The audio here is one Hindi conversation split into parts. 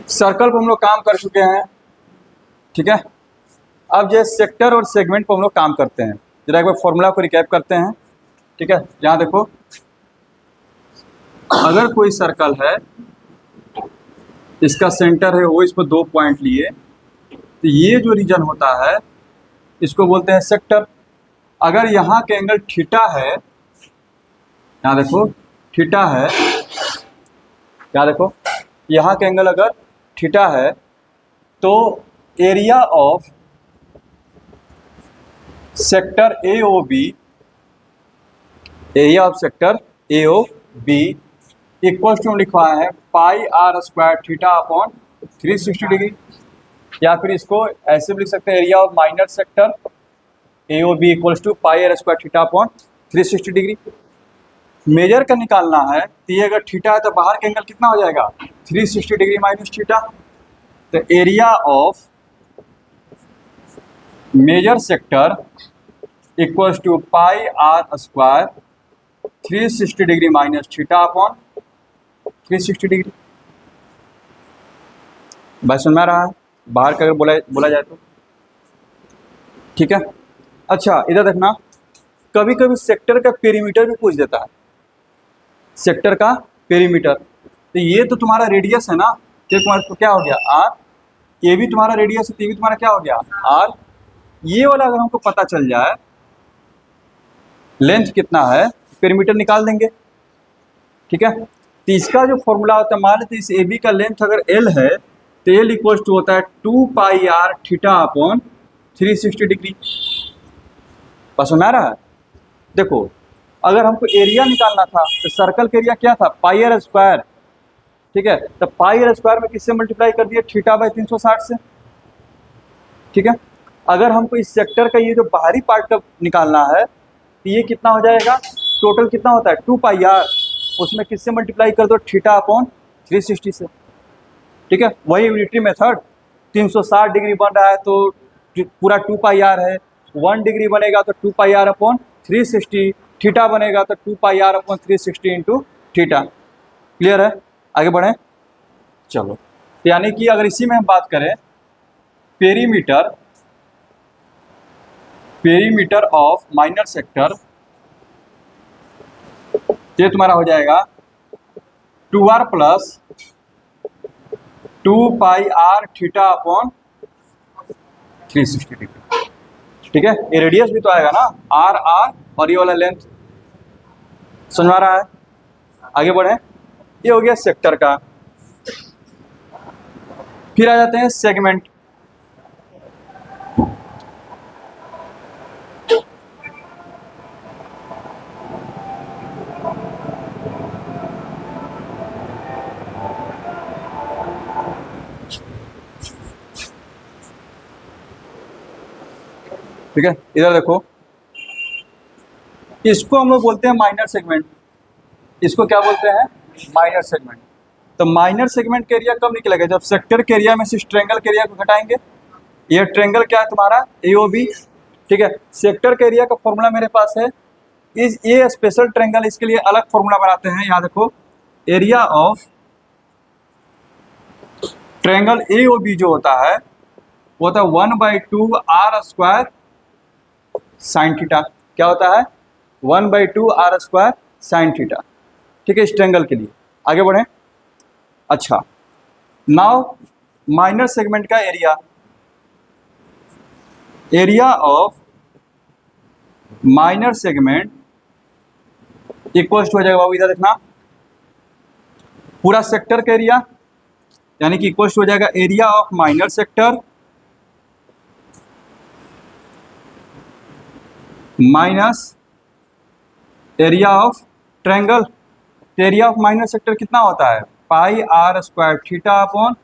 सर्कल पर हम लोग काम कर चुके हैं, ठीक है। अब जो सेक्टर और सेगमेंट पर हम लोग काम करते हैं, जरा एक बार फॉर्मूला को रिकैप करते हैं, ठीक है। यहाँ देखो, अगर कोई सर्कल है, इसका सेंटर है वो, इस पर 2 पॉइंट लिए, तो ये जो रीजन होता है इसको बोलते हैं सेक्टर। अगर यहाँ के एंगल थीटा है, यहाँ देखो थीटा है, यहाँ देखो यहाँ के एंगल अगर थीटा है तो area of sector A O B, area of sector A O B equal to लिखवा है pi r square theta upon 360 degree, या फिर इसको ऐसे भी लिख सकते हैं, area of minor sector A O B equals to pi r square theta upon 360 degree. Major का निकालना है तो ये अगर थीटा है तो बाहर का एंगल कितना हो जाएगा 360 डिग्री माइनस थीटा। तो area of major sector equals to pi r square 360 degree minus theta upon 360 degree. बात सुन में आ रहा है, बाहर का अगर बोला जाए तो, ठीक है। अच्छा इधर देखना, कभी कभी सेक्टर का पेरीमीटर भी पूछ देता है, सेक्टर का पेरीमीटर। तो ये तो तुम्हारा रेडियस है ना, तो तुम्हारा क्या हो गया आर, ये भी तुम्हारा रेडियस है, तो ये भी तुम्हारा क्या हो गया आर। ये वाला अगर हमको पता चल जाए लेंथ कितना है, पेरीमीटर निकाल देंगे, ठीक है। तो इसका जो फॉर्मूला होता है, मान लेते इस ए बी का लेंथ अगर एल है तो एल इक्वल्स टू होता है 2 pi r theta upon 360 degree. बस सुना रहा है। देखो अगर हमको एरिया निकालना था तो सर्कल का एरिया क्या था पाई आर स्क्वायर, ठीक है। तो पाई आर स्क्वायर में किससे मल्टीप्लाई कर दिया थीटा बाई 360 से, ठीक है। अगर हमको इस सेक्टर का ये जो बाहरी पार्ट का निकालना है तो ये कितना हो जाएगा, टोटल कितना होता है 2 पाई आर, उसमें किससे मल्टीप्लाई कर दो थीटा अपॉन 360 से, ठीक है। वही यूनिटरी मेथड, 360 डिग्री बन रहा है तो पूरा 2 पाई आर है, 1 डिग्री बनेगा तो 2 पाई आर अपॉन 360, थीटा बनेगा तो 2 pi r upon 360 into theta. Clear है, आगे बढ़ें। चलो, यानी कि अगर इसी में हम बात करें पेरीमीटर ऑफ माइनर सेक्टर, ये तुम्हारा हो जाएगा 2r plus 2 pi r theta upon 360 degree, ठीक है। ये रेडियस भी तो आएगा ना आर आर, और ये वाला लेंथ, समझ आ रहा है। आगे बढ़े, ये हो गया सेक्टर का। फिर आ जाते हैं सेगमेंट। ठीक है, इधर देखो, इसको हम लोग बोलते हैं माइनर सेगमेंट। इसको क्या बोलते हैं, माइनर सेगमेंट। तो माइनर सेगमेंट का एरिया कब निकलेगा, जब सेक्टर के एरिया में से ट्रेंगल के एरिया को घटाएंगे। ये ट्रेंगल क्या है तुम्हारा AOB, ठीक है। सेक्टर के एरिया का फॉर्मूला मेरे पास है, इस ये स्पेशल ट्रेंगल, इसके लिए अलग फॉर्मूला बनाते हैं। यहाँ देखो, एरिया ऑफ ट्रेंगल AOB जो होता है वो होता है 1/2 आर स्क्वायर साइन थीटा। क्या होता है 1/2 आर स्क्वायर साइन थीटा, ठीक है, इस ट्रेंगल के लिए। आगे बढ़ें। अच्छा, नाउ माइनर सेगमेंट का area of minor segment equals to हो जाएगा, बाबू इधर देखना, पूरा सेक्टर का एरिया, यानी कि इक्वल्स टू हो जाएगा area of minor sector minus area of triangle. Area of minor sector कितना होता है pi r square theta upon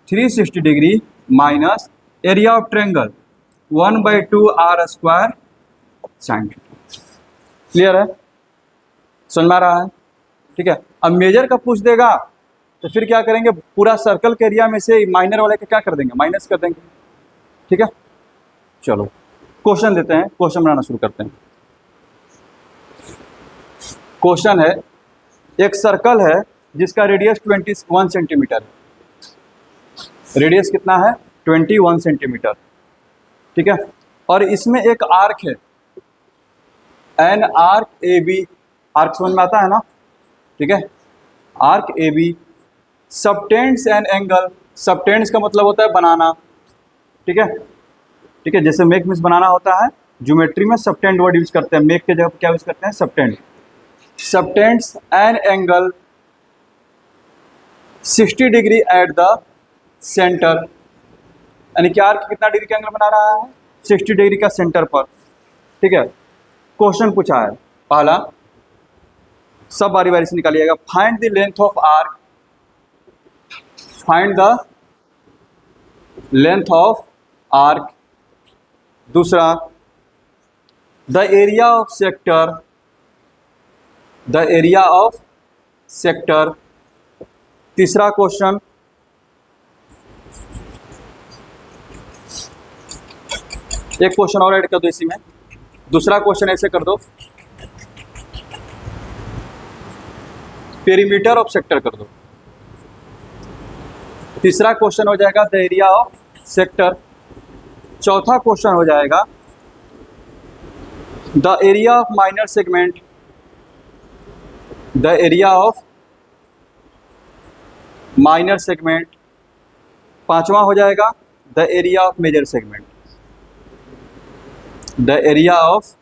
360 degree minus area of triangle 1/2 r square sine theta. Clear है, समझ में आ रहा है, ठीक है। अब मेजर का पूछ देगा तो फिर क्या करेंगे, पूरा सर्कल के एरिया में से माइनर वाले का क्या कर देंगे, माइनस कर देंगे, ठीक है। चलो क्वेश्चन देते हैं, क्वेश्चन बनाना शुरू करते हैं। क्वेश्चन है, एक सर्कल है जिसका रेडियस 21 सेंटीमीटर है, रेडियस कितना है 21 सेंटीमीटर, ठीक है। और इसमें एक आर्क है, an arc A B, arc समझ में आता है ना, ठीक है। Arc A B subtends an angle, subtends का मतलब होता है बनाना, ठीक है, ठीक है। जैसे मेक मिस बनाना होता है, ज्योमेट्री में सबटेंड वर्ड यूज करते हैं, मेक के जगह क्या यूज करते हैं, subtend. Subtends an angle 60 degree at the centre, यानी कि आर्क कितना डिग्री का एंगल बना रहा है, 60 डिग्री का सेंटर पर, ठीक है। क्वेश्चन पूछा है पहला, सब बारी बारी से निकालिएगा। Find the length of arc, find the length of arc. दूसरा, the area of sector, the area of sector. तीसरा क्वेश्चन, एक क्वेश्चन और ऐड कर दो इसी में, दूसरा क्वेश्चन ऐसे कर दो, पेरीमीटर ऑफ सेक्टर कर दो। तीसरा क्वेश्चन हो जाएगा द एरिया ऑफ सेक्टर। चौथा क्वेश्चन हो जाएगा the area of minor segment, the area of minor segment. पांचवा हो जाएगा the area of major segment, the area of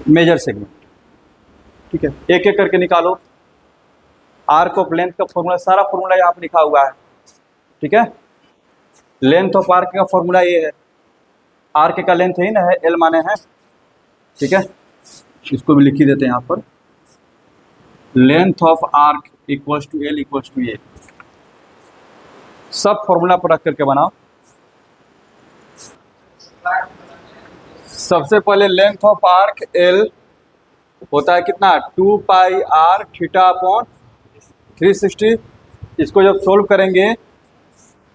major segment, ठीक है। एक एक करके निकालो। आर्क ऑफ लेंथ का फॉर्मूला, सारा फॉर्मूला यहाँ पे लिखा हुआ है, ठीक है। लेंथ ऑफ आर्क का फॉर्मूला ये है, आर्क का लेंथ है ही ना, है एल माने है, ठीक है। इसको भी लिख ही देते हैं यहाँ पर, length of arc equals to L equals to A. सब फॉर्मूला पर रख करके बनाओ। सबसे पहले लेंथ ऑफ आर्क एल होता है कितना, 2 पाई आर थीटा अपॉन 360। इसको जब सोल्व करेंगे,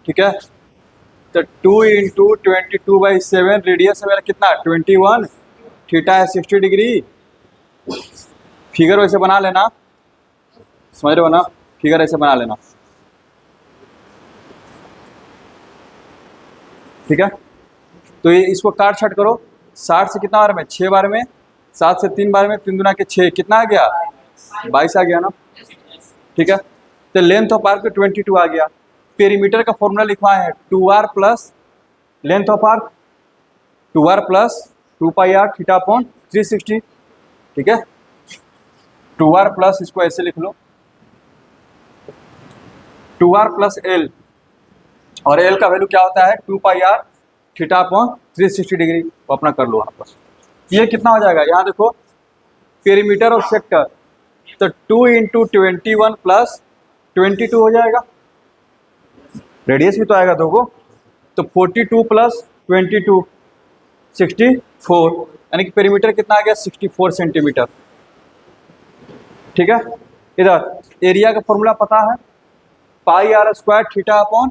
ठीक है, तो 2 इंटू 22/7, रेडियस है मेरा कितना 21, थीटा है 60 डिग्री। फिगर वैसे बना लेना, समझ रहे हो ना, फिगर ऐसे बना लेना, ठीक है। तो ये इसको काट छाट करो, 60 से कितना बार में, 6 बार में, 7 से 3 बार में, 3 दूना के 6, कितना आ गया 22 आ गया ना, ठीक है। तो लेंथ ऑफ आर्क 22 आ गया। पेरीमीटर का फॉर्मूला लिखवाए हैं 2r plus length of arc, 2r plus 2 pi r theta upon 360, ठीक है। 2r प्लस, इसको ऐसे लिख लो, 2r प्लस एल, और एल का वैल्यू क्या होता है 2 pi r theta upon 360 degree, वो अपना कर लो वहाँ पर। ये कितना हो जाएगा, यहाँ देखो पेरीमीटर ऑफ सेक्टर, तो 2 इंटू 21 प्लस 22 हो जाएगा, रेडियस भी तो आएगा दो को, तो 42 प्लस 22 64, यानी कि पेरीमीटर कितना आ गया 64 सेंटीमीटर, ठीक है। इधर एरिया का फॉर्मूला पता है, pi r square theta upon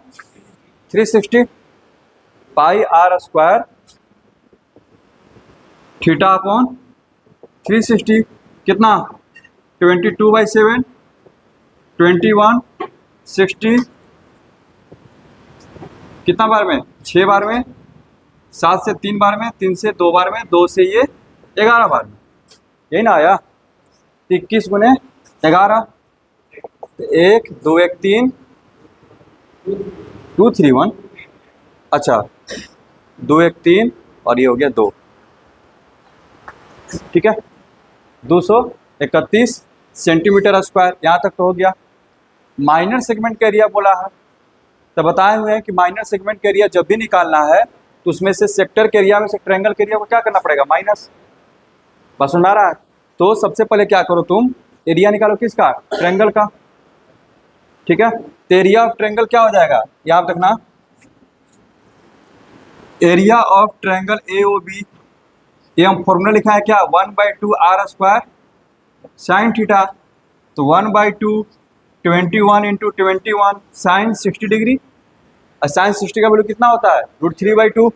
360, pi r square theta upon 360, कितना 22/7, 21, 60, कितना बार में 6 बार में, 7 से 3 बार में, 3 से 2 बार में, 2 से ये 11 बार में, यही ना आया 21 गुने 11, 1 2 1 3 2 3 1, अच्छा 2 1 3 और ये हो गया 2, ठीक है। 231 सेंटीमीटर स्क्वायर, यहाँ तक तो हो गया। माइनर सेगमेंट का एरिया बोला है, तो बताए हुए हैं कि माइनर सेगमेंट का एरिया जब भी निकालना है तो उसमें से सेक्टर के एरिया में से ट्रायंगल के एरिया को क्या करना पड़ेगा, माइनस। बस सुन आ रहा है, तो सबसे पहले क्या करो तुम, एरिया निकालो किसका, ट्रायंगल का, ठीक है। तो एरिया ऑफ ट्रायंगल क्या हो जाएगा, यहाँ आप देखना, area of triangle A O B, ये हम फॉर्मूला लिखा है क्या, 1/2 आर स्क्वायर साइन थीटा, तो 1/2 21 इंटू 21 साइन 60 डिग्री, और साइन 60 का वैल्यू कितना होता है √3/2,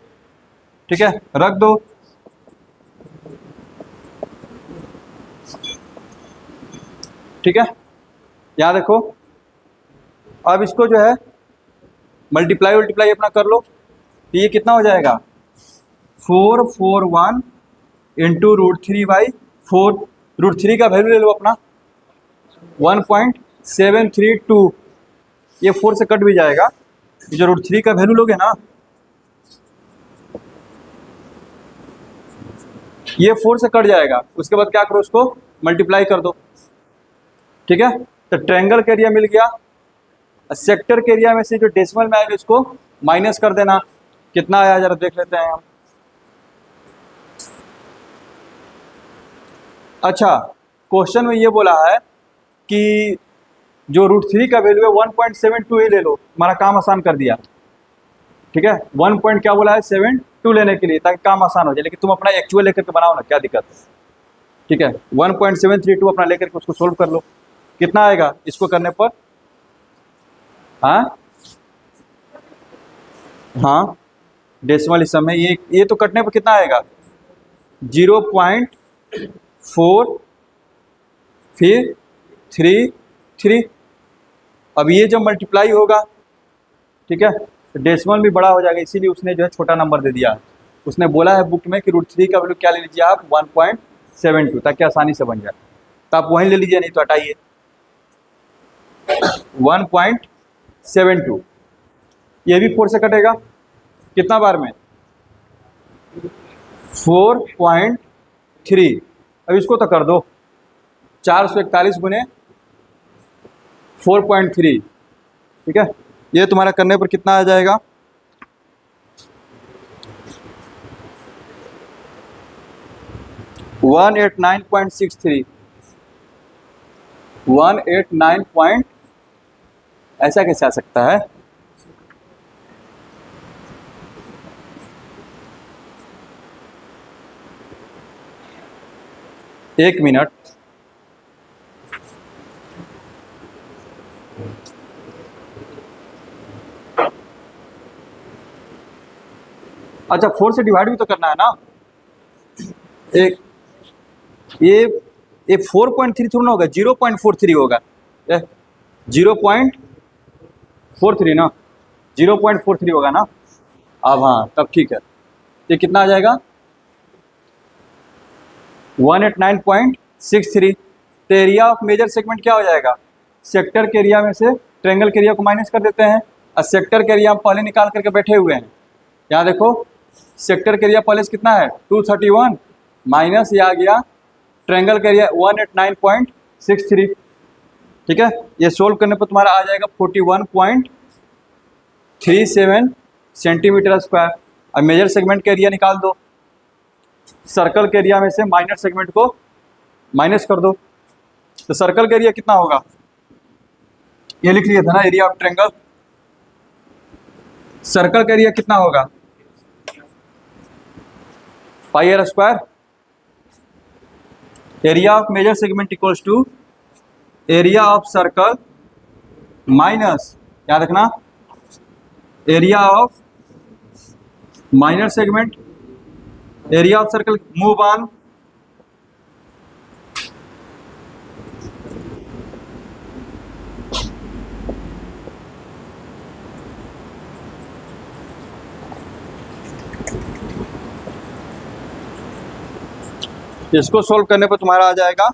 ठीक है, रख दो। ठीक है, यहाँ देखो अब इसको जो है मल्टीप्लाई अपना कर लो, तो ये कितना हो जाएगा 441 इंटू √3/4। √3 का वैल्यू ले लो अपना 1.732, ये 4 से कट भी जाएगा, ये जो √3 का वैल्यू लोगे ना ये 4 से कट जाएगा, उसके बाद क्या करो उसको मल्टीप्लाई कर दो, ठीक है। तो ट्रायंगल का एरिया मिल गया, सेक्टर के एरिया में से जो डेसिमल में आएगा इसको माइनस कर देना, कितना आया जरा देख लेते हैं हम। अच्छा, क्वेश्चन में ये बोला है कि जो √3 का वैल्यू है 1.72 ही ले लो, हमारा काम आसान कर दिया, ठीक है। 1 पॉइंट क्या बोला है 72 लेने के लिए, ताकि काम आसान हो जाए, लेकिन तुम अपना एक्चुअल लेकर के बनाओ ना, क्या दिक्कत है, ठीक है। 1.732 अपना लेकर के उसको सोल्व कर लो, कितना आएगा इसको करने पर, हाँ हाँ डेसिमल इस समय ये तो कटने पर कितना आएगा 0.4 फिर 3 अब ये जब मल्टीप्लाई होगा, ठीक है, तो डेसिमल भी बड़ा हो जाएगा, इसीलिए उसने जो है छोटा नंबर दे दिया। उसने बोला है बुक में कि √3 का वैल्यू क्या ले लीजिए आप 1.72, ताकि आसानी से बन जाए, तो आप वहीं ले लीजिए, नहीं तो हटाइए 1.72, ये भी 4 से कटेगा, कितना बार में 4.3। अब इसको तो कर दो 441 गुने 4.3, ठीक है। ये तुम्हारा करने पर कितना आ जाएगा 189.63, 189 ऐसा कैसे आ सकता है, एक मिनट, अच्छा 4 से डिवाइड भी तो करना है ना, एक ये 4.3 थोड़ा ना होगा, 0.43 होगा, 0.43 ना, 0.43 होगा ना। अब हाँ तब ठीक है, ये कितना आ जाएगा 189.63। तो एरिया ऑफ मेजर सेगमेंट क्या हो जाएगा, सेक्टर के एरिया में से ट्रायंगल के एरिया को माइनस कर देते हैं, और सेक्टर के एरिया हम पहले निकाल करके बैठे हुए हैं। यहाँ देखो सेक्टर के एरिया पहले से कितना है 231 माइनस ये आ गया ट्रायंगल का एरिया 189.63, ठीक है। ये सोल्व करने पर तुम्हारा आ जाएगा 41.37 सेंटीमीटर स्क्वायर। अब मेजर सेगमेंट का एरिया निकाल दो, सर्कल के एरिया में से माइनर सेगमेंट को माइनस कर दो, तो सर्कल का एरिया कितना होगा, ये लिख लिया था ना एरिया ऑफ ट्रायंगल, सर्कल का एरिया कितना होगा πr²। Area of major segment equals to area of circle minus, याद रखना, area of minor segment, area of circle, move on. इसको सोल्व करने पर तुम्हारा आ जाएगा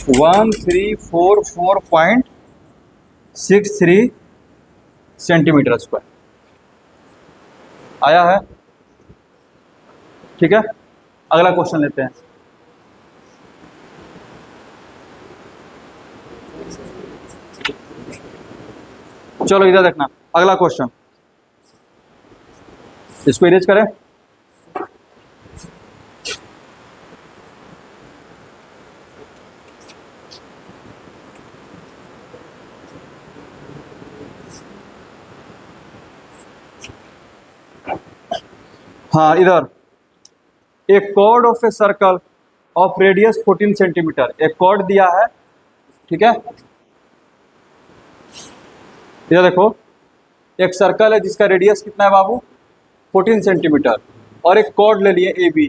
1344.63 सेंटीमीटर स्क्वायर आया है, ठीक है। अगला क्वेश्चन लेते हैं, चलो इधर देखना, अगला क्वेश्चन, इसको इरेज करें, हाँ इधर एक chord of a circle of radius 14 centimetre, एक कॉर्ड दिया है, ठीक है। इधर देखो एक सर्कल है जिसका रेडियस कितना है बाबू 14 सेंटीमीटर, और एक कॉर्ड ले लिए ए बी,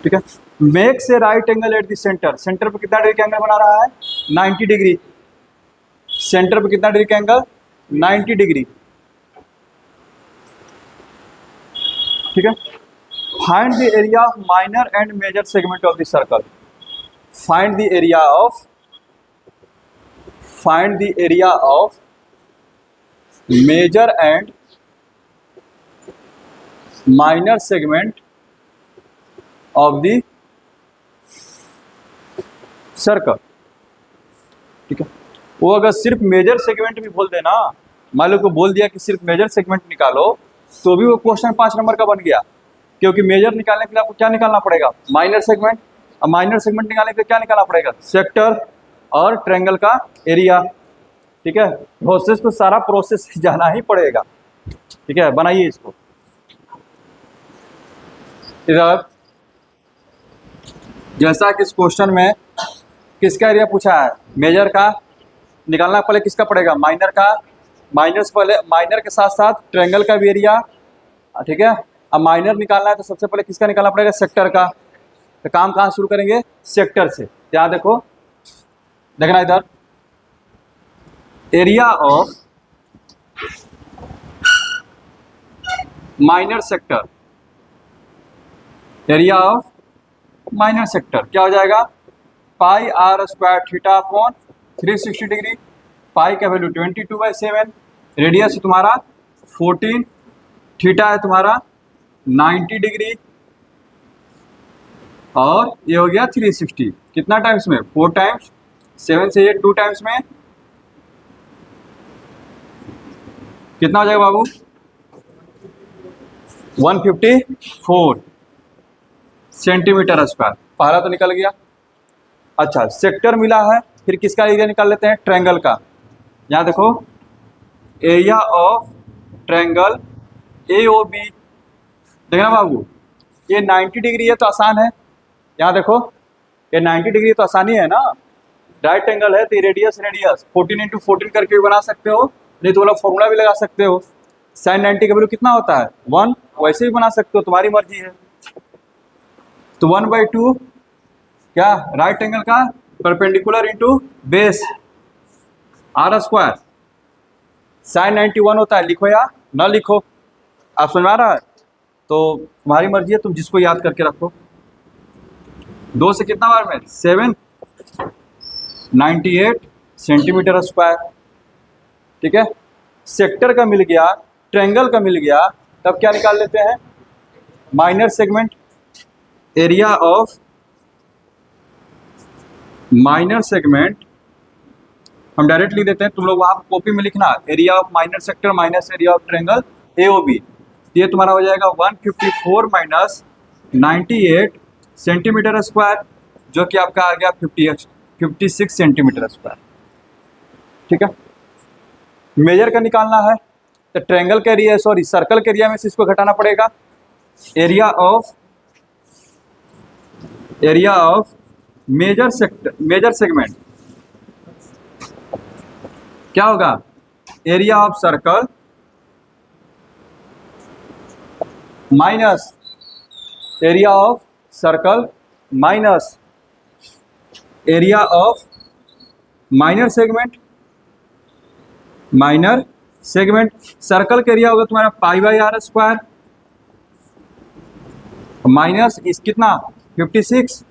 ठीक है। मेक से right angle at the centre, centre पे कितना डिग्री का एंगल बना रहा है? 90 डिग्री। सेंटर पे कितना डिग्री का एंगल? 90 डिग्री। ठीक है। Find the area of minor and major segment of the circle. Find the area of, find the area of major and minor segment of the circle. ठीक है। वो अगर सिर्फ मेजर सेगमेंट भी बोल देना, मान लो को बोल दिया कि सिर्फ मेजर सेगमेंट निकालो, तो भी वो क्वेश्चन 5 नंबर का बन गया, क्योंकि मेजर निकालने के लिए आपको क्या निकालना पड़ेगा? Minor segment. और माइनर सेगमेंट निकालने के लिए क्या निकालना पड़ेगा? सेक्टर और ट्रायंगल का एरिया। ठीक है। प्रोसेस तो सारा प्रोसेस जाना ही पड़ेगा। ठीक है, बनाइए इसको। इधर जैसा कि इस क्वेश्चन में किसका एरिया पूछा है? मेजर का निकालना पहले किसका पड़ेगा? माइनर का। माइनर से पहले, माइनर के साथ साथ ट्रायंगल का भी एरिया। ठीक है। अब माइनर निकालना है तो सबसे पहले किसका निकालना पड़ेगा? सेक्टर का। तो काम कहाँ शुरू करेंगे? सेक्टर से। क्या देखो, देखना इधर, area of minor sector, area of minor sector क्या हो जाएगा? Pi r square theta upon 360 degree. Pi का वैल्यू 22/7, रेडियस है तुम्हारा 14, थीटा है तुम्हारा 90 डिग्री, और ये हो गया 360। कितना टाइम्स में? 4 टाइम्स। 7 से ये 2 टाइम्स में कितना हो जाएगा बाबू? 154 सेंटीमीटर स्क्वायर। पहला तो निकल गया। अच्छा, सेक्टर मिला है, फिर किसका एरिया निकाल लेते हैं? ट्रायंगल का। यहाँ देखो, एरिया ऑफ ट्रायंगल AOB। देखना बाबू, ये 90 डिग्री है तो आसान है। यहाँ देखो, ये 90 डिग्री तो आसानी है ना। राइट एंगल है तो रेडियस, रेडियस 14 × 14 करके भी बना सकते हो, नहीं तो वाला फॉर्मूला भी लगा सकते हो। sin 90 का वैल्यू कितना होता है? 1। वैसे भी बना सकते हो, तुम्हारी मर्जी है। तो 1/2 क्या? राइट एंगल का perpendicular into base r square. sin 90 1 होता है, लिखो या ना लिखो, आप समझ में आ रहा है? तो तुम्हारी मर्जी है, तुम जिसको याद करके रखो। 2 से कितना बार में? 7, 98 सेंटीमीटर स्क्वायर। ठीक है। सेक्टर का मिल गया, ट्रायंगल का मिल गया, तब क्या निकाल लेते हैं? Minor segment. Area of minor segment हम डायरेक्ट लिख देते हैं, तुम लोग वहां पर कॉपी में लिखना, area of minor sector minus area of triangle AOB। ये तुम्हारा हो जाएगा 154 माइनस 98 सेंटीमीटर स्क्वायर, जो कि आपका आ गया 56 सेंटीमीटर स्क्वायर। ठीक है। मेजर का निकालना है तो ट्रायंगल का एरिया, सॉरी सर्कल के एरिया में से इसको घटाना पड़ेगा। Area of major sector, major segment क्या होगा? Area of circle minus area of circle minus area of minor segment. Minor segment circle का एरिया होगा तुम्हारा π/r स्क्वायर माइनस इस कितना 56।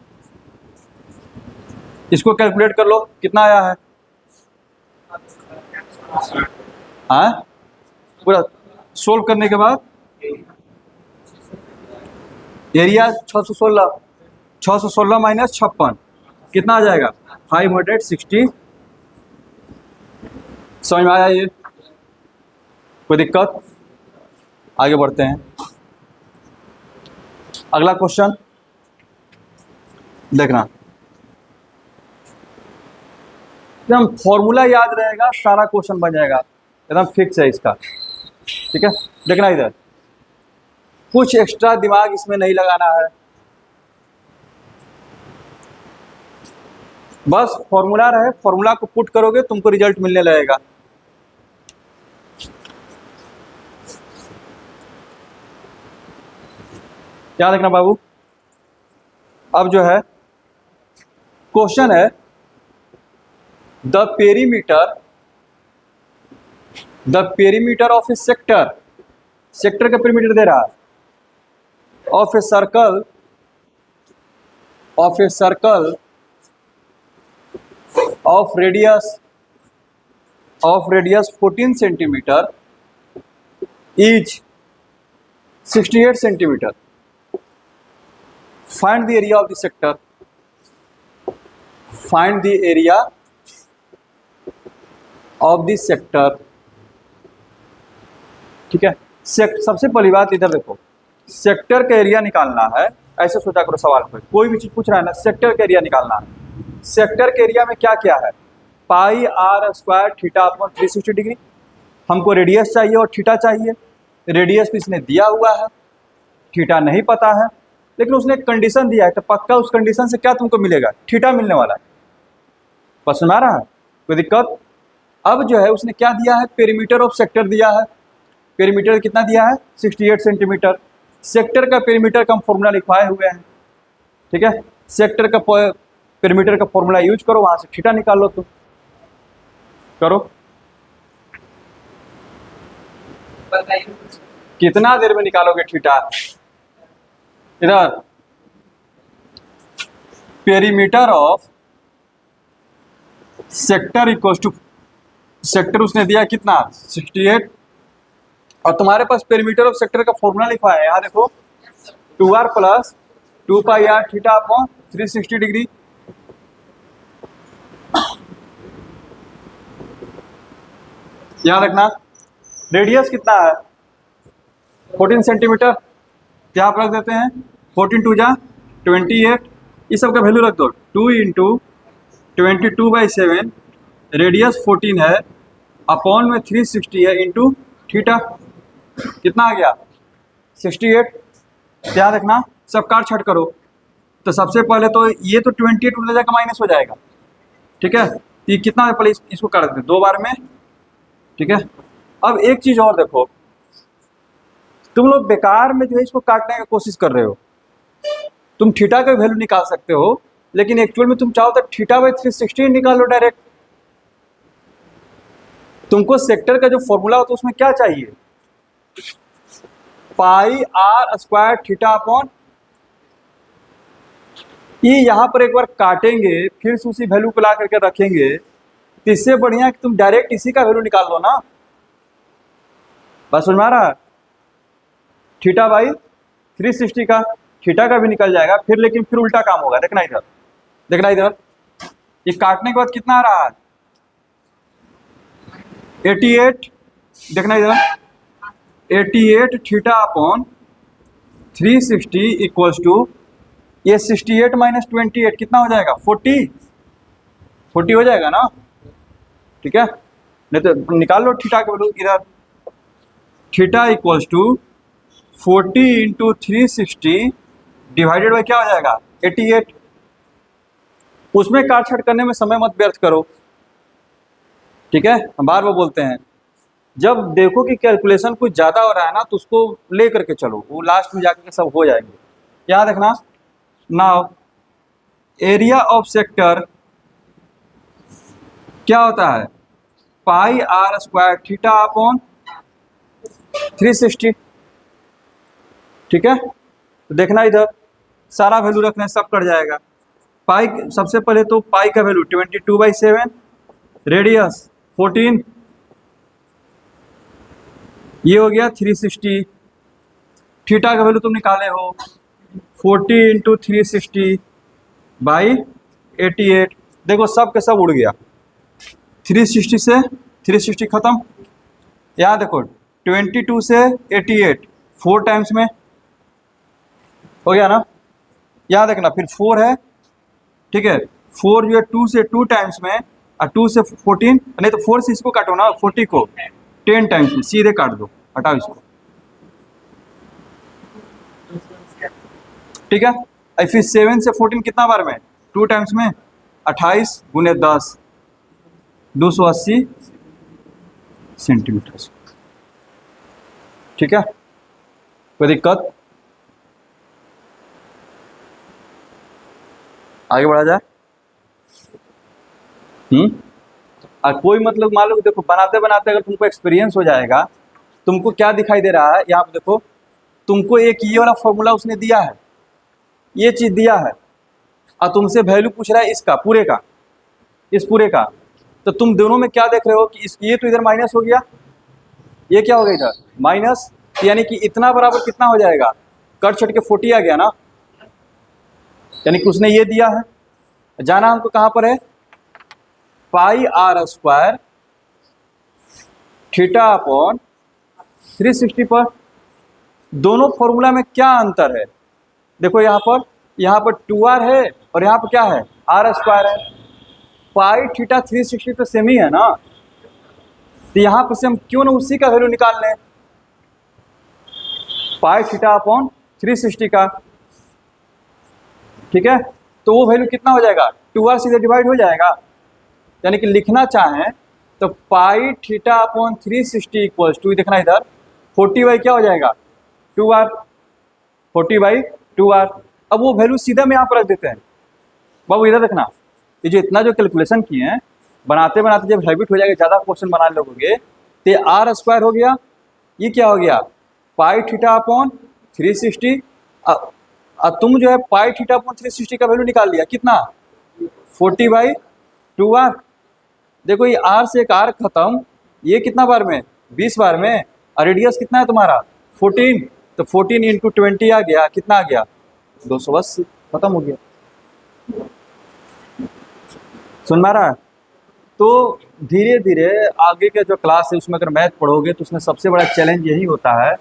इसको कैलकुलेट कर लो कितना आया है। हाँ, पूरा सोल्व करने के बाद एरिया 616 माइनस 56 कितना आ जाएगा? 560। समझ में आया ये? कोई दिक्कत? आगे बढ़ते हैं। अगला क्वेश्चन देखना, एकदम फॉर्मूला याद रहेगा, सारा क्वेश्चन बन जाएगा, एकदम फिक्स है इसका। ठीक है। देखना इधर, कुछ एक्स्ट्रा दिमाग इसमें नहीं लगाना है, बस फॉर्मूला रहे, फॉर्मूला को पुट करोगे तुमको रिजल्ट मिलने लगेगा। क्या देखना बाबू, अब जो है क्वेश्चन है the perimeter of A sector, sector का पेरीमीटर दे रहा है, of a circle of radius 14 centimetre is 68 centimetre. Find the area of the sector, find the area of the sector. ठीक है, सबसे पहली बात इधर देखो, सेक्टर का एरिया निकालना है, ऐसे सोचा करो सवाल पर, कोई भी चीज पूछ रहा है ना, सेक्टर का एरिया निकालना है। सेक्टर के एरिया में क्या क्या है, pi r square theta upon 360 degree. हमको रेडियस चाहिए और थीटा चाहिए, रेडियस भी इसने दिया हुआ है, थीटा नहीं पता है, लेकिन उसने एक कंडीशन दिया है, तो पक्का उस कंडीशन से क्या तुमको मिलेगा, थीटा मिलने वाला है। पसंद आ रहा है, कोई दिक्कत? अब जो है उसने क्या दिया है, पेरीमीटर ऑफ सेक्टर दिया है। पेरीमीटर कितना दिया है, 68 सेंटीमीटर। सेक्टर का पेरीमीटर का हम फॉर्मूला लिखवाए हुए हैं। ठीक है, सेक्टर का पेरीमीटर का फॉर्मूला यूज करो, वहां से थीटा निकाल लो। तुम करो, कितना देर में निकालोगे थीटा? इधर perimeter of sector equal to, sector उसने दिया कितना, 68, और तुम्हारे पास पेरीमीटर ऑफ सेक्टर का फॉर्मूला लिखा है, यहाँ देखो 2r plus 2 pi r theta upon 360 degree. यहाँ रखना, रेडियस कितना है, 14 सेंटीमीटर, यहाँ पर रख देते हैं 14 टू जा 28, इस सब का वैल्यू रख दो, 2 इंटू 22/7, रेडियस 14 है, अपॉन में 360 है, इंटू थीटा कितना आ गया, 68। ध्यान रखना, सब काट छट करो, तो सबसे पहले तो ये तो 28 उधर जाकर माइनस हो जाएगा। ठीक है, ये कितना है, पहले इसको काट देते 2 बार में। ठीक है, अब एक चीज और देखो, तुम लोग बेकार में जो है इसको काटने की कोशिश कर रहे हो। तुम थीटा का वैल्यू निकाल सकते हो, लेकिन एक्चुअल में तुम चाहो तो थीटा बाई 360 निकालो डायरेक्ट। तुमको सेक्टर का जो फॉर्मूला होता है उसमें क्या चाहिए, पाई आर स्क्वायर थीटा अपॉन, ये यहां पर एक बार काटेंगे, फिर से उसी वैल्यू को ला करके रखेंगे, तो इससे बढ़िया कि तुम डायरेक्ट इसी का वैल्यू निकाल लो ना। बस समझ में आ रहा है, थीटा बाई 360 का, थीटा का भी निकल जाएगा फिर, लेकिन फिर उल्टा काम होगा। देखना इधर, देखना इधर, ये काटने के बाद कितना आ रहा है, 88, देखना इधर, 88 थीटा अपॉन 360 इक्वल्स टू, ये 68 माइनस 28 कितना हो जाएगा, 40 हो जाएगा ना। ठीक है, नहीं तो निकाल लो थीटा के वैल्यू, इधर theta equals to 40 into 360 divided by क्या हो जाएगा, 88। उसमें काट छाट करने में समय मत व्यर्थ करो। ठीक है, हम बार बार बोलते हैं, जब देखो कि कैलकुलेशन कुछ ज़्यादा हो रहा है ना, तो उसको ले करके चलो, वो लास्ट में जाकर के सब हो जाएंगे। याद रखना, नाउ एरिया ऑफ सेक्टर क्या होता है, pi r square theta upon 360। ठीक है, तो देखना इधर, सारा वैल्यू रखना है, सब कट जाएगा। पाई, सबसे पहले तो पाई का वैल्यू 22/7, रेडियस 14, ये हो गया 360। थीटा का वैल्यू तुम निकाले हो 40 इंटू 360 बाई 88। देखो सब के सब उड़ गया, 360 से 360 खत्म। यहाँ देखो 22 से 88 4 टाइम्स में हो गया ना। यहाँ देखना फिर 4 है, ठीक है, 4 जो है 2 से 2 टाइम्स में, और 2 से 14, नहीं तो 4 से इसको काटो ना, 40 को 10 टाइम्स में, सीधे काट दो, हटाओ इसको। ठीक है, और फिर 7 से 14 कितना बार में, 2 टाइम्स में, 28 गुने 10, 280 सेंटीमीटर। ठीक है, कोई दिक्कत? आगे बढ़ा जाए। और कोई मतलब मान लो कि देखो बनाते बनाते अगर तुमको एक्सपीरियंस हो जाएगा, तुमको क्या दिखाई दे रहा है यहाँ पे देखो, तुमको एक ये वाला फॉर्मूला उसने दिया है, ये चीज दिया है, और तुमसे वैल्यू पूछ रहा है इसका पूरे का, इस पूरे का। तो तुम दोनों में क्या देख रहे हो कि ये तो इधर माइनस हो गया, ये क्या हो गया इधर माइनस, यानी कि इतना बराबर कितना हो जाएगा, कट छट के 40 आ गया ना, यानी कि उसने ये दिया है। जाना हमको कहाँ पर है, pi r square theta upon 360 पर। दोनों फॉर्मूला में क्या अंतर है, देखो यहाँ पर 2r है और यहाँ पर क्या है आर स्क्वायर है। पाई थीटा 360 तो सेम ही है ना, तो यहाँ पर से हम क्यों ना उसी का वैल्यू निकाल लें, पाई थीटा अपॉन 360 का, ठीक है। तो वो वैल्यू कितना हो जाएगा, 2r सीधे डिवाइड हो जाएगा, यानी कि लिखना चाहें तो पाई थीटा अपॉन 360 इक्वल्स टू, देखना इधर 40 बाई क्या हो जाएगा 2r, 40/2r। अब वो वैल्यू सीधा में यहाँ पर रख देते हैं। बाबू इधर देखना, ये जो इतना जो कैलकुलेशन किए हैं, बनाते बनाते जब हैबिट हो जाएगा, ज़्यादा क्वेश्चन बना लोगे तो आर स्क्वायर हो गया, ये क्या हो गया पाई थीटा अपॉन 360, तुम जो है पाई थीटा अपॉन 360 का वैल्यू निकाल लिया कितना 40/2r। देखो ये r से एक r खत्म, ये कितना बार में 20 बार में, और रेडियस कितना है तुम्हारा 14, तो 14 इंटू 20 आ गया, कितना आ गया 280, खत्म हो गया। सुन पा रहा है। तो धीरे धीरे आगे के जो क्लास है उसमें अगर मैथ पढ़ोगे तो उसमें सबसे बड़ा चैलेंज यही होता है,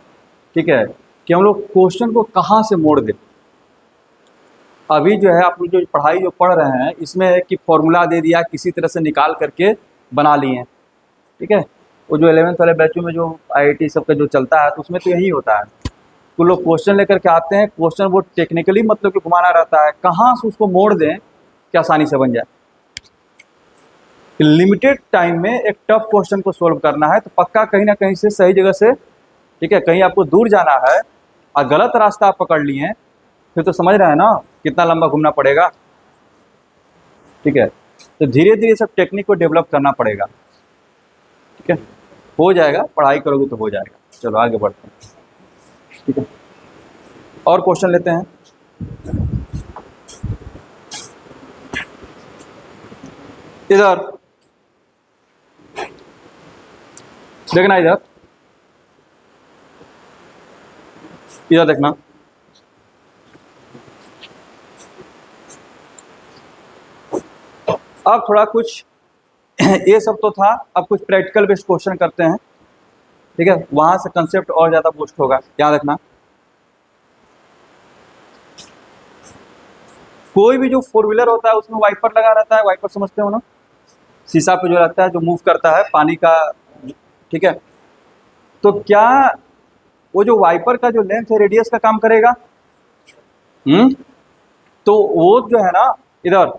ठीक है, कि हम लोग क्वेश्चन को कहाँ से मोड़ दें। अभी जो है आप लोग जो पढ़ाई जो पढ़ रहे हैं इसमें है कि फॉर्मूला दे दिया, किसी तरह से निकाल करके बना लिए, ठीक है। वो जो 11th वाले बैचों में जो IIT सबका जो चलता है तो उसमें तो यही होता है, तो लोग क्वेश्चन लेकर के आते हैं, क्वेश्चन वो टेक्निकली मतलब कि घुमाना रहता है, कहाँ से उसको मोड़ दें कि आसानी से बन जाए। लिमिटेड टाइम में एक टफ क्वेश्चन को सोल्व करना है तो पक्का कहीं ना कहीं से सही जगह से, ठीक है, कहीं आपको दूर जाना है और गलत रास्ता आप पकड़ लिए हैं, फिर तो समझ रहे हैं ना कितना लंबा घूमना पड़ेगा, ठीक है। तो धीरे धीरे सब टेक्निक को डेवलप करना पड़ेगा, ठीक है, हो जाएगा, पढ़ाई करोगे तो हो जाएगा। चलो आगे बढ़ते हैं, ठीक है, और क्वेश्चन लेते हैं। इधर देखना, इधर देखना, अब थोड़ा कुछ ये सब तो था, अब कुछ प्रैक्टिकल बेस्ड क्वेश्चन करते हैं, ठीक है, वहां से कंसेप्ट और ज्यादा बूस्ट होगा, याद रखना। कोई भी जो फोर व्हीलर होता है उसमें वाइपर लगा रहता है, वाइपर समझते हो ना, शीशा पे जो रहता है जो मूव करता है पानी का, ठीक है। तो क्या वो जो वाइपर का जो लेंथ है रेडियस का काम करेगा, तो वो जो है ना, इधर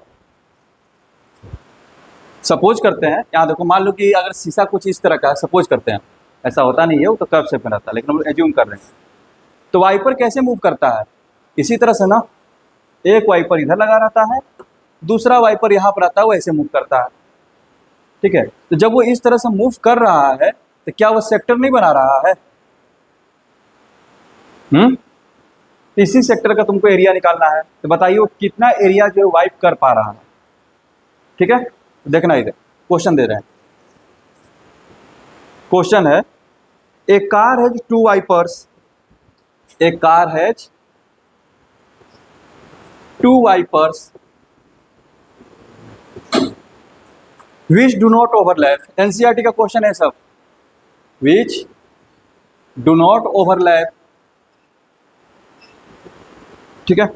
सपोज करते हैं, यहाँ देखो, मान लो कि अगर शीशा कुछ इस तरह का है, सपोज करते हैं, ऐसा होता नहीं है, वो तो कर्व शेप में रहता है, लेकिन हम एज्यूम कर रहे हैं। तो वाइपर कैसे मूव करता है, इसी तरह से ना, एक वाइपर इधर लगा रहता है, दूसरा वाइपर यहाँ पर आता है, वो ऐसे मूव करता है, ठीक है। तो जब वो इस तरह से मूव कर रहा है तो क्या वो सेक्टर नहीं बना रहा है, तो इसी सेक्टर का तुमको एरिया निकालना है, तो बताइए वो कितना एरिया जो है वाइप कर पा रहा है, ठीक है। देखना इधर क्वेश्चन दे रहे हैं, क्वेश्चन है a car has 2 wipers, a car has 2 wipers which do not overlap, NCERT का क्वेश्चन है सब, which do not overlap, ठीक है।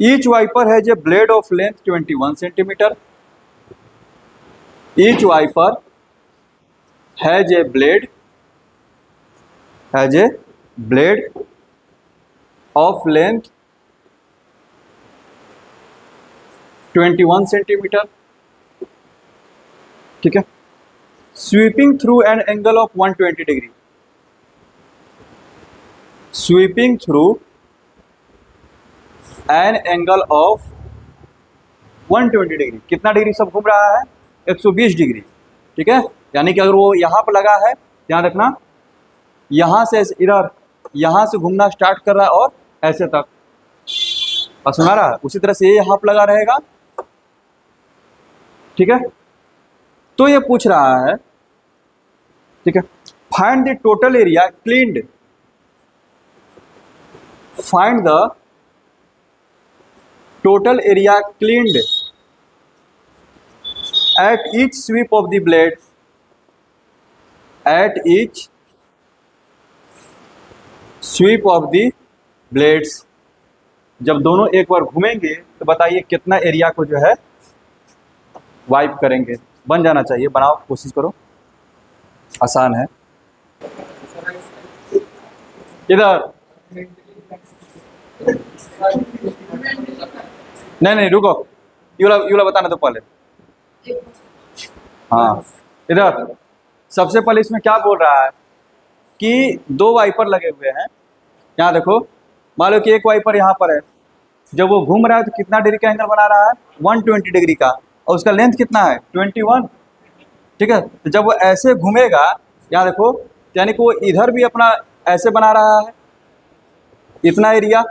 each wiper has a blade of length 21 centimeter, each wiper has a blade of length 21 centimeter, ठीक है, sweeping through an angle of 120 degree, sweeping through an angle of 120 degree. कितना डिग्री सब घूम रहा है? 120 डिग्री। ठीक है, यानी कि अगर वो यहाँ पर लगा है, ध्यान रखना, यहाँ से इधर, यहाँ से घूमना स्टार्ट कर रहा है और ऐसे तक, और सुना रहा है, उसी तरह से ये यहाँ पर लगा रहेगा। ठीक है, तो ये पूछ रहा है, ठीक है, find the total area cleaned, find the total area cleaned at each sweep of the blade, at each sweep of the blades। जब दोनों एक बार घूमेंगे तो बताइए कितना एरिया को जो है वाइप करेंगे। बन जाना चाहिए, बनाओ, कोशिश करो, आसान है। इधर नहीं रुको, ये वाला बताना तो पहले। हाँ, इधर सबसे पहले इसमें क्या बोल रहा है कि दो वाइपर लगे हुए हैं। यहाँ देखो, मान लो कि एक वाइपर यहाँ पर है, जब वो घूम रहा है तो कितना डिग्री का एंगल बना रहा है? 120 डिग्री का, और उसका लेंथ कितना है? 21। ठीक है, तो जब वो ऐसे घूमेगा, यहाँ देखो, यानी कि वो इधर भी अपना ऐसे बना रहा है इतना एरिया,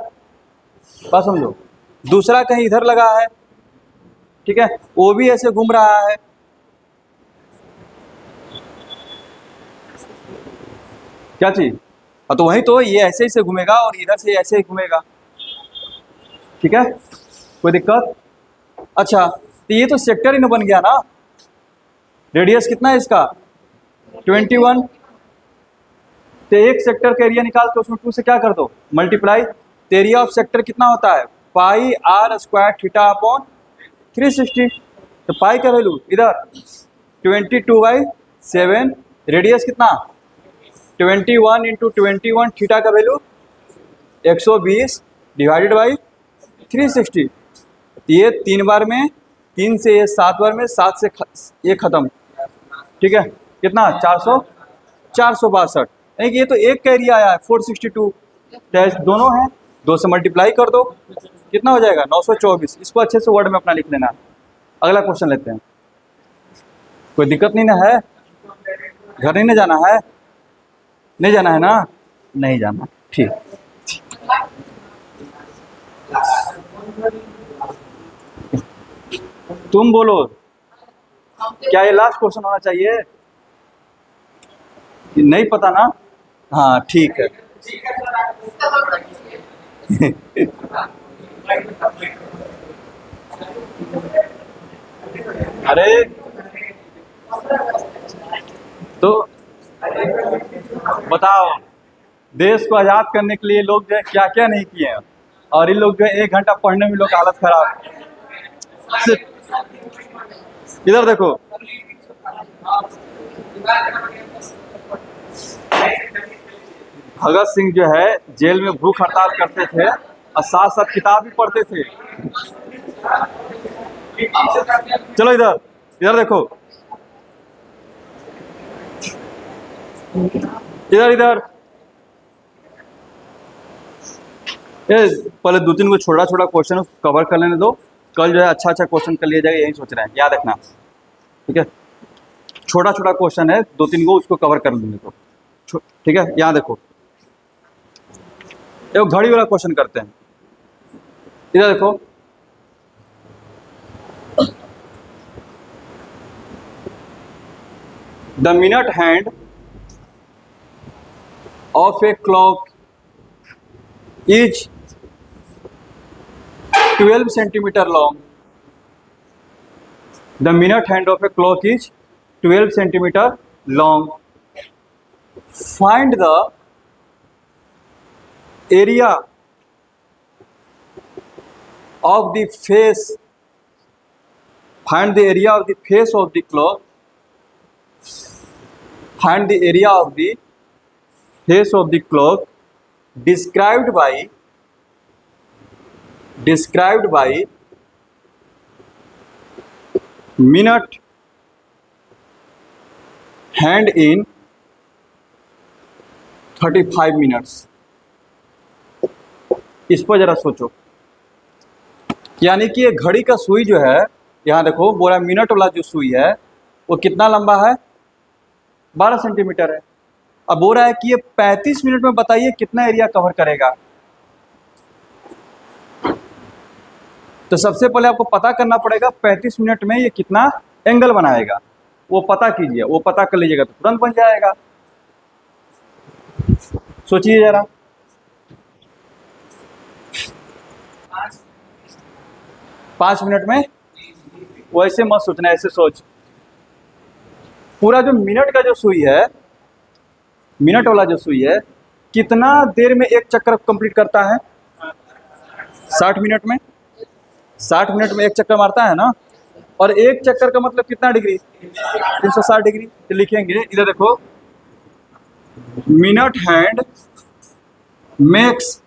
बात समझो। दूसरा कहीं इधर लगा है, ठीक है, वो भी ऐसे घूम रहा है। क्या चीज? तो वही तो, ये ऐसे ही से घूमेगा और इधर से ऐसे ही घूमेगा। ठीक है, कोई दिक्कत? अच्छा, तो ये तो सेक्टर ही न बन गया ना। रेडियस कितना है इसका? 21। तो एक सेक्टर का एरिया निकाल के उसमें 2 से क्या कर दो? मल्टीप्लाई। तो एरिया ऑफ सेक्टर कितना होता है? पाई r स्क्वायर थीटा अपॉन 360। तो पाई का वैल्यू इधर 22/7, रेडियस कितना? 21 इंटू 21, थीटा का वैल्यू 120 डिवाइडेड बाई 360। ये 3 बार में, 3 से ये 7 बार में, 7 से ये खत्म। ठीक है, कितना? 462। यानी कि ये तो एक का एरिया आया है 462, दोनों हैं, 2 से मल्टीप्लाई कर दो, कितना हो जाएगा? 924। इसको अच्छे से वर्ड में अपना लिख लेना। अगला क्वेश्चन लेते हैं। कोई दिक्कत नहीं ना है? घर नहीं ना जाना है? नहीं जाना है ना? नहीं जाना, ठीक। तुम बोलो, क्या ये लास्ट क्वेश्चन होना चाहिए? नहीं पता ना? हाँ ठीक है। अरे तो बताओ, देश को आज़ाद करने के लिए लोग जो है क्या क्या नहीं किए हैं, और इन लोग जो है 1 घंटा पढ़ने में लोग हालत खराब। इधर देखो, भगत सिंह जो है जेल में भूख हड़ताल करते थे और साथ साथ किताब भी पढ़ते थे। चलो इधर इधर देखो, इधर इधर, ये पहले 2-3 को छोटा छोटा क्वेश्चन कवर कर लेने दो, कल जो है अच्छा क्वेश्चन कर लिया जाएगा, यही सोच रहे हैं, याद रखना। ठीक है, छोटा छोटा क्वेश्चन है, 2-3 को उसको कवर कर लेने दो। ठीक है, यहाँ देखो, एक घड़ी वाला क्वेश्चन करते हैं। इधर देखो, the minute hand of a clock is 12 centimeter long. The minute hand of a clock is 12 centimeter long. Find the area of the face. Find the area of the face of the clock. Find the area of the face of the clock described by minute hand in 35 minutes। इस पर जरा सोचो। यानी कि ये घड़ी का सुई जो है, यहाँ देखो बोला मिनट वाला जो सुई है वो कितना लंबा है, 12 सेंटीमीटर है। अब बोल रहा है कि ये 35 मिनट में बताइए कितना एरिया कवर करेगा। तो सबसे पहले आपको पता करना पड़ेगा 35 मिनट में ये कितना एंगल बनाएगा, वो पता कीजिए, वो पता कर लीजिएगा तो तुरंत बन जाएगा। सोचिए जरा। पाँच मिनट में, वैसे मत सोचना, ऐसे सोच। पूरा जो मिनट का जो सुई है, मिनट वाला जो सुई है, कितना देर में एक चक्कर कंप्लीट करता है? 60 मिनट में। 60 मिनट में एक चक्कर मारता है ना। और एक चक्कर का मतलब कितना डिग्री? 360 डिग्री। तो लिखेंगे इधर देखो, मिनट हैंड मैक्स,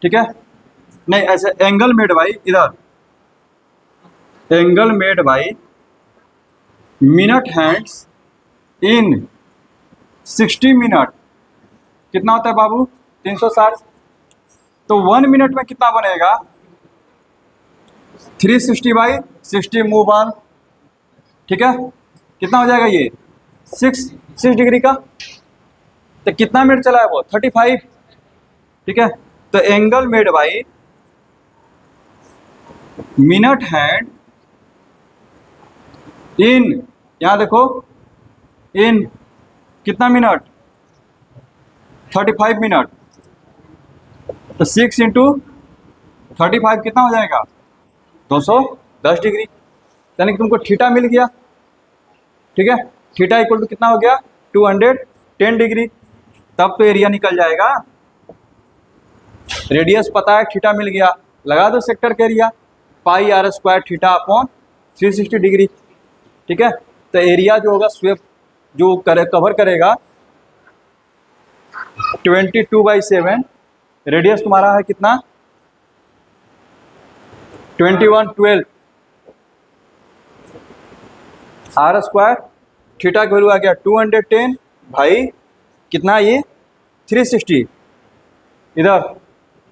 ठीक है, नहीं ऐसे एंगल मेड बाई, इधर angle made by minute hands in 60 minute कितना होता है बाबू? 360। तो 1 मिनट में कितना बनेगा? 360 बाई 60 मूव ऑन, ठीक है, कितना हो जाएगा ये? 6 डिग्री का। तो कितना मिनट चला है वो? 35, ठीक है। तो angle made by minute hand in, यहां देखो, इन कितना मिनट? 35 मिनट। तो 6 इंटू 35 कितना हो जाएगा? 210 डिग्री। यानी कि तुमको थीटा मिल गया, ठीक है। थीटा इक्वल टू कितना हो गया? 210 डिग्री। तब तो एरिया निकल जाएगा। रेडियस पता है, थीटा मिल गया, लगा दो सेक्टर का area, pi r square theta upon 360 degree, ठीक है। तो एरिया जो होगा स्वेप जो कवर करेगा 22/7। रेडियस तुम्हारा है कितना? 2112। आर स्क्वायर थीटा का वैल्यू आ गया 210 भाई कितना, ये 360। इधर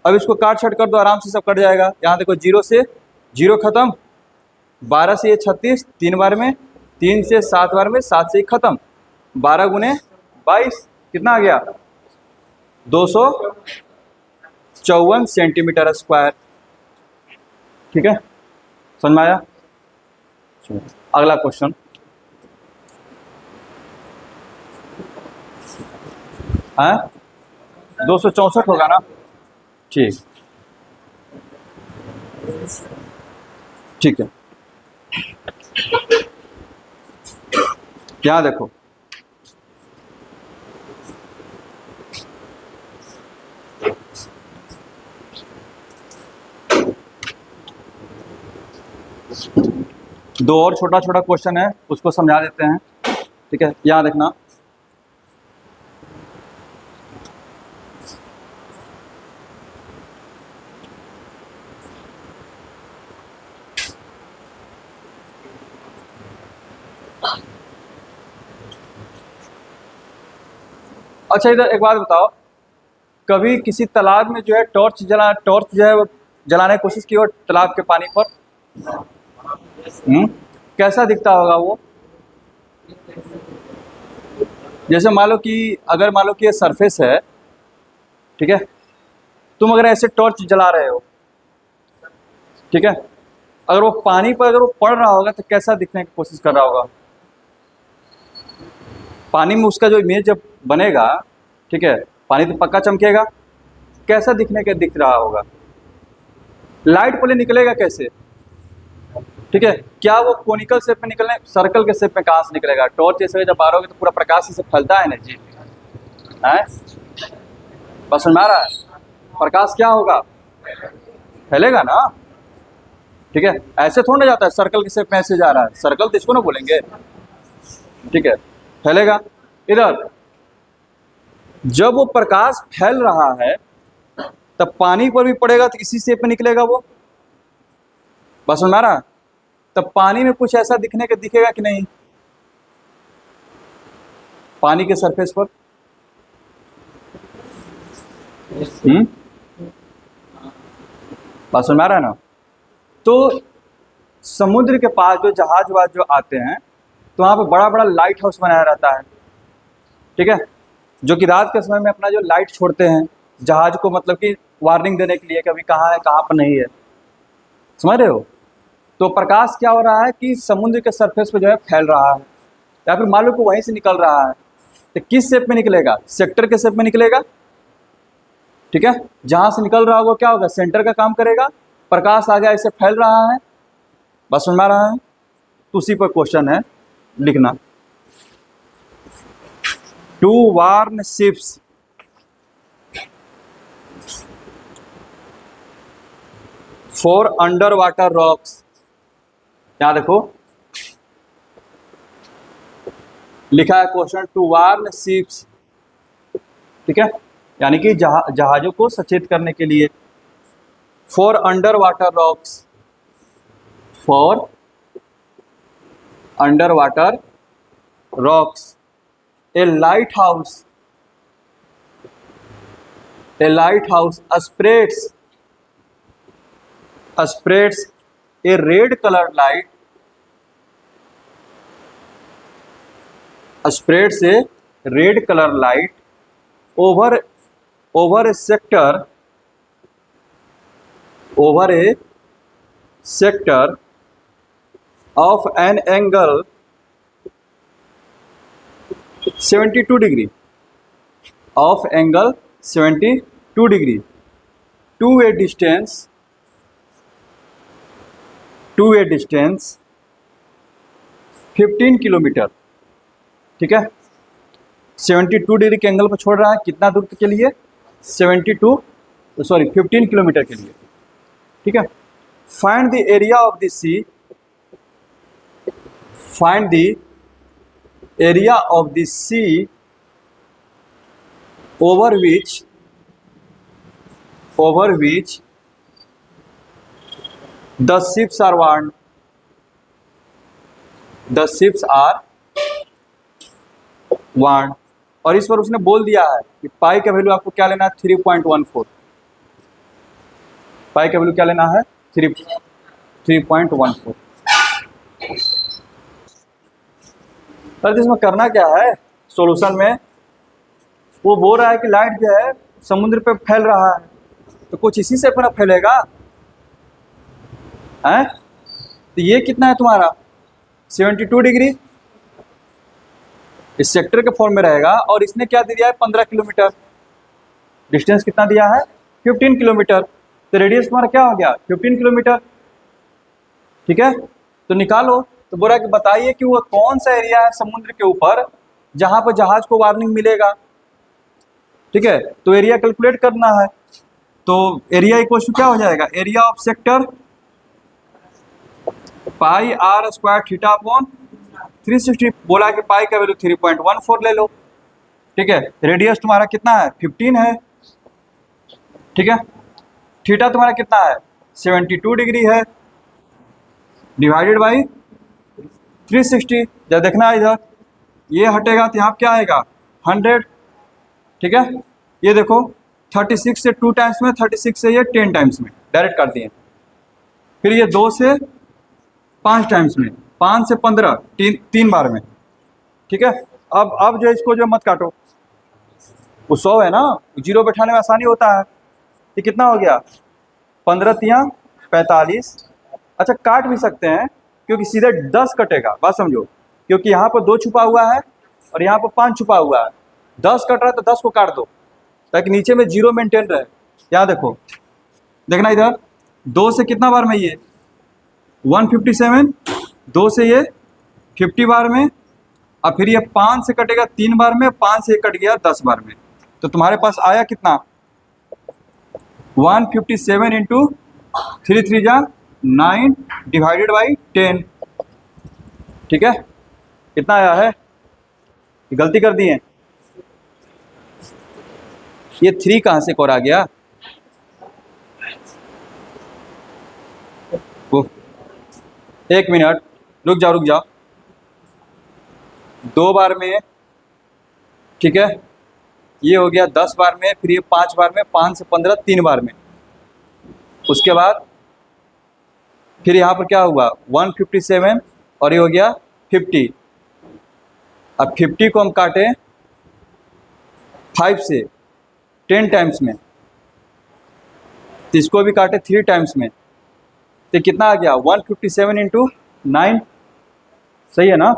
अब इसको काट छट कर दो, आराम से सब कट जाएगा। यहाँ देखो 0 से 0 खत्म, 12 से ये 36, 3 बार में, 3 से 7 बार में, 7 से ही खत्म, 12 गुने 22 कितना आ गया? 254 सेंटीमीटर स्क्वायर, ठीक है। समझ में आया? अगला क्वेश्चन, है 264 होगा ना? ठीक, ठीक है। क्या देखो, दो और छोटा छोटा क्वेश्चन है, उसको समझा देते हैं, ठीक है। यहाँ देखना, अच्छा इधर एक बात बताओ, कभी किसी तालाब में जो है टॉर्च जो है वो जलाने की कोशिश की और तालाब के पानी पर, कैसा दिखता होगा वो? जैसे मान लो कि ये सरफेस है, ठीक है, तुम अगर ऐसे टॉर्च जला रहे हो, ठीक है, अगर वो पानी पर अगर वो पड़ रहा होगा तो कैसा दिखने की कोशिश कर रहा होगा? पानी में उसका जो इमेज जब बनेगा, ठीक है, पानी तो पक्का चमकेगा, कैसा दिख रहा होगा? लाइट पहले निकलेगा कैसे, ठीक है, क्या वो कोनिकल शेप में निकलने, सर्कल के शेप में कहाँ से निकलेगा? टॉर्च जैसे जब मारोगे तो पूरा प्रकाश से फैलता है ना जी, है? बस समझ में आ रहा है? प्रकाश क्या होगा? फैलेगा ना, ठीक है। ऐसे थोड़ा ना जाता है सर्कल के शेप में, ऐसे जा रहा है सर्कल, तो इसको ना बोलेंगे, ठीक है, फैलेगा। इधर जब वो प्रकाश फैल रहा है तब पानी पर भी पड़ेगा तो इसी शेप में निकलेगा वो, बस समझ में आ रहा है? तब पानी में कुछ ऐसा दिखेगा कि नहीं? पानी के सरफेस पर बात समझ में आ रहा है ना। तो समुद्र के पास जो जहाज वाज जो आते हैं तो वहाँ पे बड़ा बड़ा लाइट हाउस बनाया रहता है, ठीक है, जो कि रात के समय में अपना जो लाइट छोड़ते हैं जहाज को, मतलब कि वार्निंग देने के लिए कि अभी कहाँ है कहाँ पर नहीं है, समझ रहे हो। तो प्रकाश क्या हो रहा है कि समुद्र के सरफेस पे जो है फैल रहा है, या फिर मान लो कि वहीं से निकल रहा है, तो किस शेप में निकलेगा, सेक्टर के शेप में निकलेगा, ठीक है। जहाँ से निकल रहा होगा क्या होगा, सेंटर का काम करेगा, प्रकाश आ गया ऐसे फैल रहा है, बस समझ में आ रहा है। तो उसी पर क्वेश्चन है लिखना, to warn ships for underwater rocks. यहाँ देखो लिखा है क्वेश्चन, टू वार्न शिप्स, ठीक है, यानी कि जहाजों को सचेत करने के लिए, for underwater rocks, for underwater rocks, A light house spreads a red colored light, spreads a red color light over a sector of an angle 72 degree, of angle 72 degree to a distance 15 kilometre, ठीक है। 72 डिग्री के एंगल पर छोड़ रहा है, कितना दूर के लिए, 15 किलोमीटर के लिए, ठीक है। Find the area of the sea, find the area of the sea over which the ships are warned, the ships are warned। और इस पर उसने बोल दिया है कि पाई का वैल्यू आपको क्या लेना है, 3.14, पाई का वैल्यू क्या लेना है, 3.14। तो इसमें करना क्या है सॉल्यूशन में, वो बोल रहा है कि लाइट जो है समुद्र पे फैल रहा है, तो कुछ इसी से अपना फैलेगा है। तो ये कितना है तुम्हारा 72 डिग्री, इस सेक्टर के फॉर्म में रहेगा, और इसने क्या दिया है 15 किलोमीटर, डिस्टेंस कितना दिया है 15 किलोमीटर, तो रेडियस तुम्हारा क्या हो गया 15 किलोमीटर, ठीक है। तो निकालो, तो बोल रहा है कि बताइए कि वो कौन सा एरिया है समुद्र के ऊपर जहां पर जहाज को वार्निंग मिलेगा, ठीक है। तो एरिया कैलकुलेट करना है, तो एरिया इक्वल टू क्या हो जाएगा, area of sector pi r square theta upon 360, बोला कि पाई का वैल्यू 3.14 ले लो, ठीक है। रेडियस तुम्हारा कितना है 15 है, ठीक है। थीटा तुम्हारा कितना है 72 डिग्री है, डिवाइडेड बाई 360। जब देखना है इधर ये हटेगा तो यहाँ क्या आएगा 100, ठीक है। ये देखो 36 से 2 टाइम्स में, 36 से ये 10 टाइम्स में डायरेक्ट कर दिए, फिर ये 2 से 5 टाइम्स में, 5 से 15, 3 बार में, ठीक है। अब जो इसको जो मत काटो, वो 100 है ना, जीरो बैठाने में आसानी होता है। ये कितना हो गया 15 तियाँ 45, अच्छा काट भी सकते हैं क्योंकि सीधे 10 कटेगा, बात समझो, क्योंकि यहाँ पर 2 छुपा हुआ है और यहाँ पर 5 छुपा हुआ है, 10 कट रहा है तो 10 को काट दो ताकि नीचे में जीरो मेंटेन रहे। यहाँ देखो, देखना इधर 2 से कितना बार में, ये 157, 2 से ये 50 बार में, और फिर ये 5 से कटेगा 3 बार में, 5 से कट गया 10 बार में, तो तुम्हारे पास आया कितना 157 इंटू 3 3 जा 9 डिवाइडेड बाई 10, ठीक है। कितना आया है, गलती कर दी है, ये 3 कहाँ से कोर आ गया, एक मिनट रुक जाओ, 2 बार में, ठीक है, ये हो गया 10 बार में, फिर ये 5 बार में, 5 से 15 3 बार में, उसके बाद फिर यहाँ पर क्या हुआ 157 और ये हो गया 50। अब 50 को हम काटें 5 से 10 टाइम्स में, तो इसको भी काटे 3 टाइम्स में, तो कितना आ गया 157 इंटू 9, सही है ना।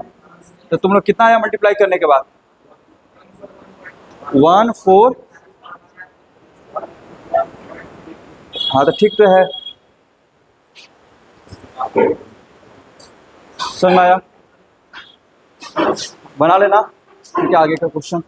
तो तुम लोग कितना आया मल्टीप्लाई करने के बाद 14। हाँ तो ठीक तो है, समझ में आया, बना लेना। ठीक है, आगे का क्वेश्चन।